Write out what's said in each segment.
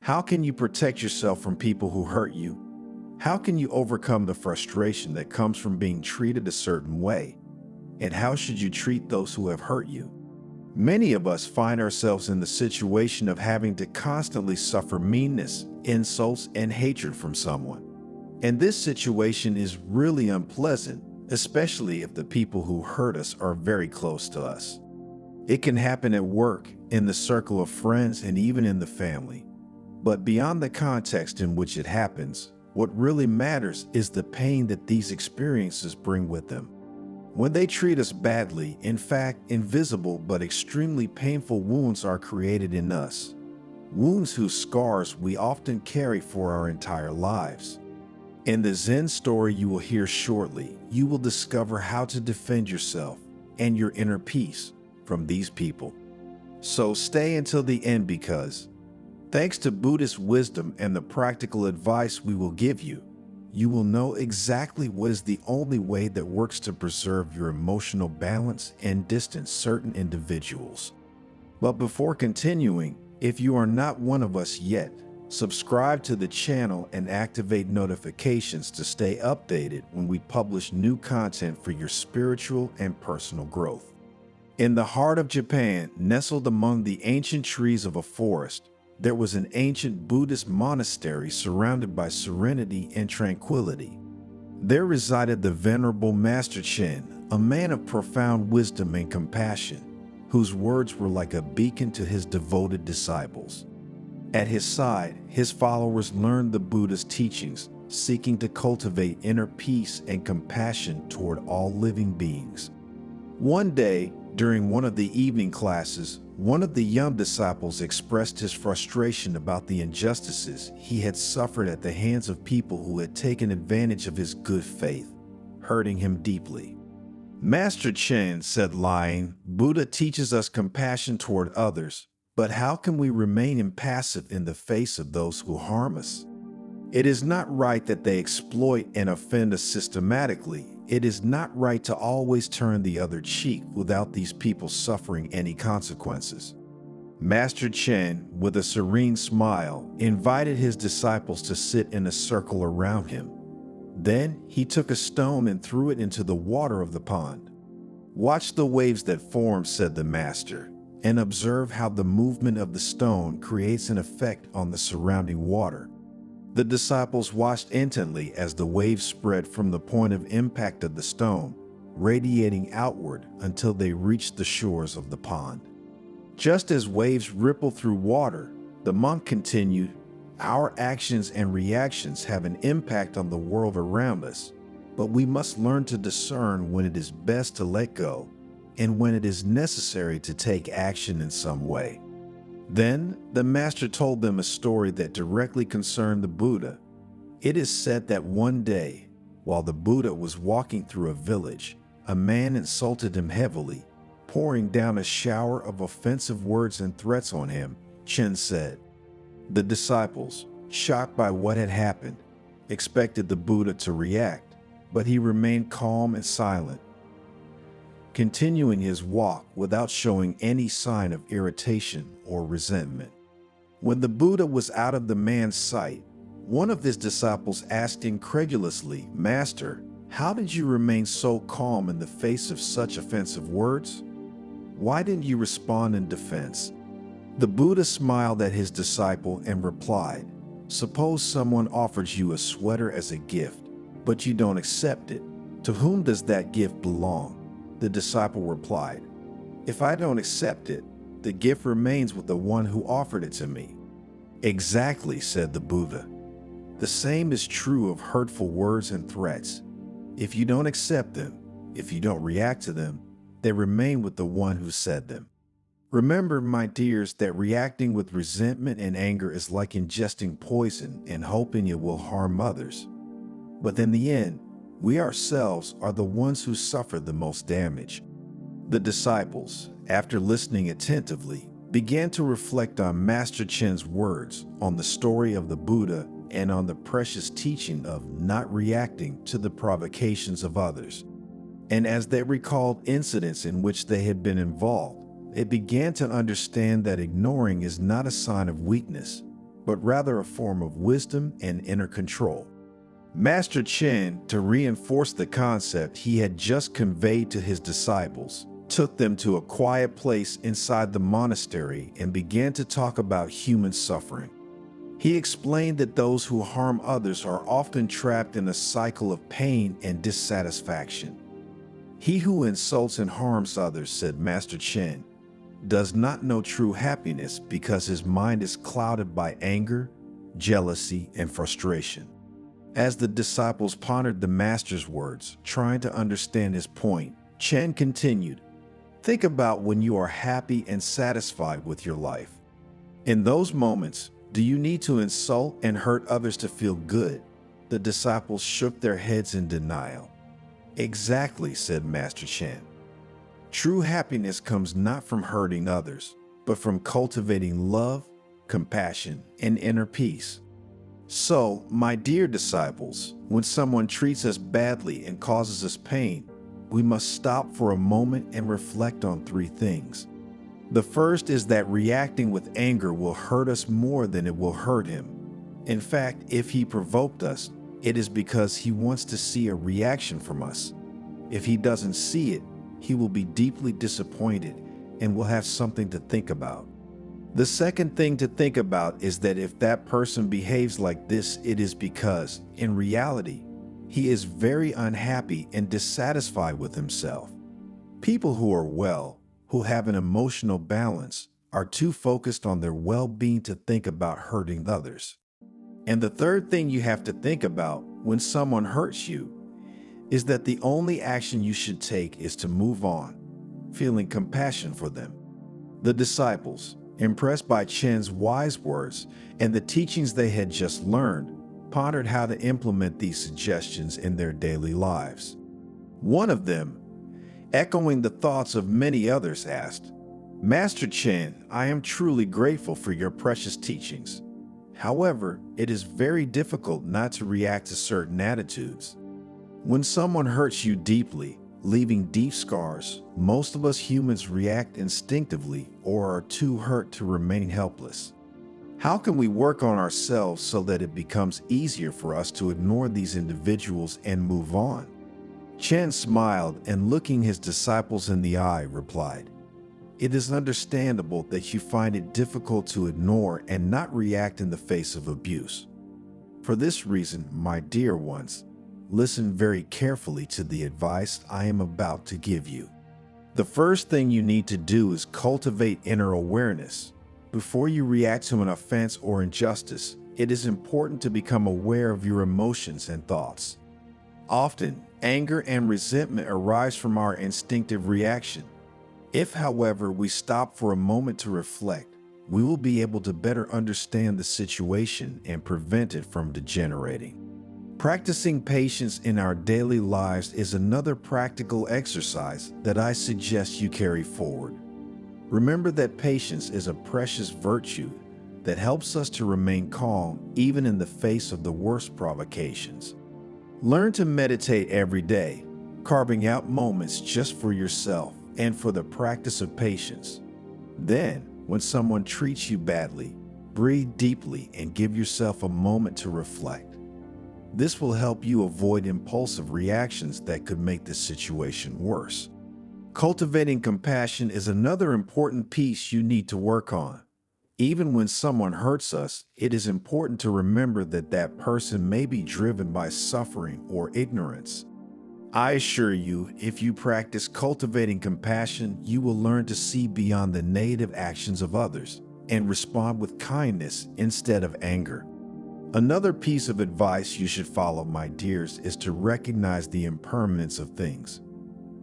How can you protect yourself from people who hurt you? How can you overcome the frustration that comes from being treated a certain way? And how should you treat those who have hurt you? Many of us find ourselves in the situation of having to constantly suffer meanness, insults, and hatred from someone. And this situation is really unpleasant, especially if the people who hurt us are very close to us. It can happen at work, in the circle of friends, and even in the family. But beyond the context in which it happens, what really matters is the pain that these experiences bring with them. When they treat us badly, in fact, invisible but extremely painful wounds are created in us. Wounds whose scars we often carry for our entire lives. In the Zen story you will hear shortly, you will discover how to defend yourself and your inner peace from these people. So stay until the end, because thanks to Buddhist wisdom and the practical advice we will give you, you will know exactly what is the only way that works to preserve your emotional balance and distance certain individuals. But before continuing, if you are not one of us yet, subscribe to the channel and activate notifications to stay updated when we publish new content for your spiritual and personal growth. In the heart of Japan, nestled among the ancient trees of a forest, there was an ancient Buddhist monastery surrounded by serenity and tranquility. There resided the Venerable Master Chen, a man of profound wisdom and compassion, whose words were like a beacon to his devoted disciples. At his side, his followers learned the Buddha's teachings, seeking to cultivate inner peace and compassion toward all living beings. One day, during one of the evening classes, one of the young disciples expressed his frustration about the injustices he had suffered at the hands of people who had taken advantage of his good faith, hurting him deeply. Master Chen said, lying, "Buddha teaches us compassion toward others, but how can we remain impassive in the face of those who harm us? It is not right that they exploit and offend us systematically. It is not right to always turn the other cheek without these people suffering any consequences." Master Chen, with a serene smile, invited his disciples to sit in a circle around him. Then he took a stone and threw it into the water of the pond. "Watch the waves that form," said the master, "and observe how the movement of the stone creates an effect on the surrounding water." The disciples watched intently as the waves spread from the point of impact of the stone, radiating outward until they reached the shores of the pond. Just as waves ripple through water, the monk continued, "Our actions and reactions have an impact on the world around us, but we must learn to discern when it is best to let go and when it is necessary to take action in some way." Then the master told them a story that directly concerned the Buddha. It is said that one day, while the Buddha was walking through a village, a man insulted him heavily, pouring down a shower of offensive words and threats on him. Chen said. The disciples, shocked by what had happened, expected the Buddha to react, but he remained calm and silent, continuing his walk without showing any sign of irritation or resentment. When the Buddha was out of the man's sight, one of his disciples asked incredulously, "Master, how did you remain so calm in the face of such offensive words? Why didn't you respond in defense?" The Buddha smiled at his disciple and replied, "Suppose someone offers you a sweater as a gift, but you don't accept it. To whom does that gift belong?" The disciple replied, "If I don't accept it, the gift remains with the one who offered it to me." "Exactly," said the Buddha. "The same is true of hurtful words and threats. If you don't accept them, if you don't react to them, they remain with the one who said them." Remember, my dears, that reacting with resentment and anger is like ingesting poison and hoping it will harm others. But in the end, we ourselves are the ones who suffer the most damage. The disciples, after listening attentively, began to reflect on Master Chen's words, on the story of the Buddha, and on the precious teaching of not reacting to the provocations of others. And as they recalled incidents in which they had been involved, they began to understand that ignoring is not a sign of weakness, but rather a form of wisdom and inner control. Master Chen, to reinforce the concept he had just conveyed to his disciples, took them to a quiet place inside the monastery and began to talk about human suffering. He explained that those who harm others are often trapped in a cycle of pain and dissatisfaction. He who insults and harms others, said Master Chen, does not know true happiness because his mind is clouded by anger, jealousy, and frustration. As the disciples pondered the Master's words, trying to understand his point, Chen continued, think about when you are happy and satisfied with your life. In those moments, do you need to insult and hurt others to feel good? The disciples shook their heads in denial. Exactly, said Master Chen. True happiness comes not from hurting others, but from cultivating love, compassion, and inner peace. So, my dear disciples, when someone treats us badly and causes us pain, we must stop for a moment and reflect on three things. The first is that reacting with anger will hurt us more than it will hurt him. In fact, if he provoked us, it is because he wants to see a reaction from us. If he doesn't see it, he will be deeply disappointed and will have something to think about. The second thing to think about is that if that person behaves like this, it is because, in reality, he is very unhappy and dissatisfied with himself. People who are well, who have an emotional balance, are too focused on their well-being to think about hurting others. And the third thing you have to think about when someone hurts you is that the only action you should take is to move on, feeling compassion for them. The disciples, impressed by Chen's wise words and the teachings they had just learned, pondered how to implement these suggestions in their daily lives. One of them, echoing the thoughts of many others, asked, Master Chen, I am truly grateful for your precious teachings. However, it is very difficult not to react to certain attitudes. When someone hurts you deeply, leaving deep scars, most of us humans react instinctively or are too hurt to remain helpless. How can we work on ourselves so that it becomes easier for us to ignore these individuals and move on? Chen smiled and, looking his disciples in the eye, replied, It is understandable that you find it difficult to ignore and not react in the face of abuse. For this reason, my dear ones, listen very carefully to the advice I am about to give you. The first thing you need to do is cultivate inner awareness. Before you react to an offense or injustice, it is important to become aware of your emotions and thoughts. Often, anger and resentment arise from our instinctive reaction. If, however, we stop for a moment to reflect, we will be able to better understand the situation and prevent it from degenerating. Practicing patience in our daily lives is another practical exercise that I suggest you carry forward. Remember that patience is a precious virtue that helps us to remain calm even in the face of the worst provocations. Learn to meditate every day, carving out moments just for yourself and for the practice of patience. Then, when someone treats you badly, breathe deeply and give yourself a moment to reflect. This will help you avoid impulsive reactions that could make the situation worse. Cultivating compassion is another important piece you need to work on. Even when someone hurts us, it is important to remember that that person may be driven by suffering or ignorance. I assure you, if you practice cultivating compassion, you will learn to see beyond the negative actions of others and respond with kindness instead of anger. Another piece of advice you should follow, my dears, is to recognize the impermanence of things.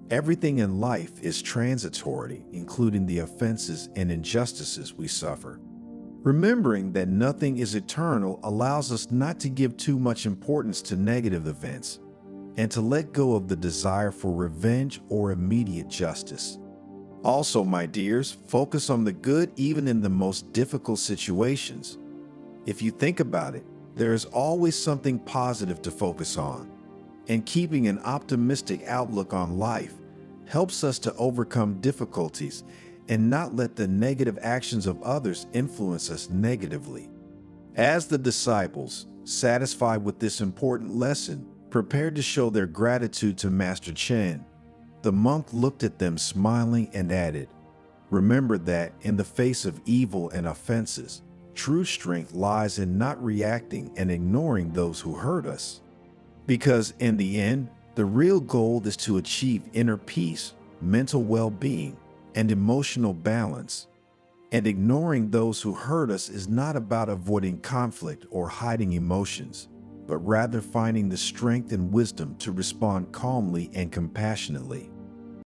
Everything in life is transitory, including the offenses and injustices we suffer. Remembering that nothing is eternal allows us not to give too much importance to negative events and to let go of the desire for revenge or immediate justice. Also, my dears, focus on the good even in the most difficult situations. If you think about it, there is always something positive to focus on, and keeping an optimistic outlook on life helps us to overcome difficulties and not let the negative actions of others influence us negatively. As the disciples, satisfied with this important lesson, prepared to show their gratitude to Master Chen, the monk looked at them smiling and added, "Remember that in the face of evil and offenses, true strength lies in not reacting and ignoring those who hurt us. Because in the end, the real goal is to achieve inner peace, mental well-being, and emotional balance. And ignoring those who hurt us is not about avoiding conflict or hiding emotions, but rather finding the strength and wisdom to respond calmly and compassionately."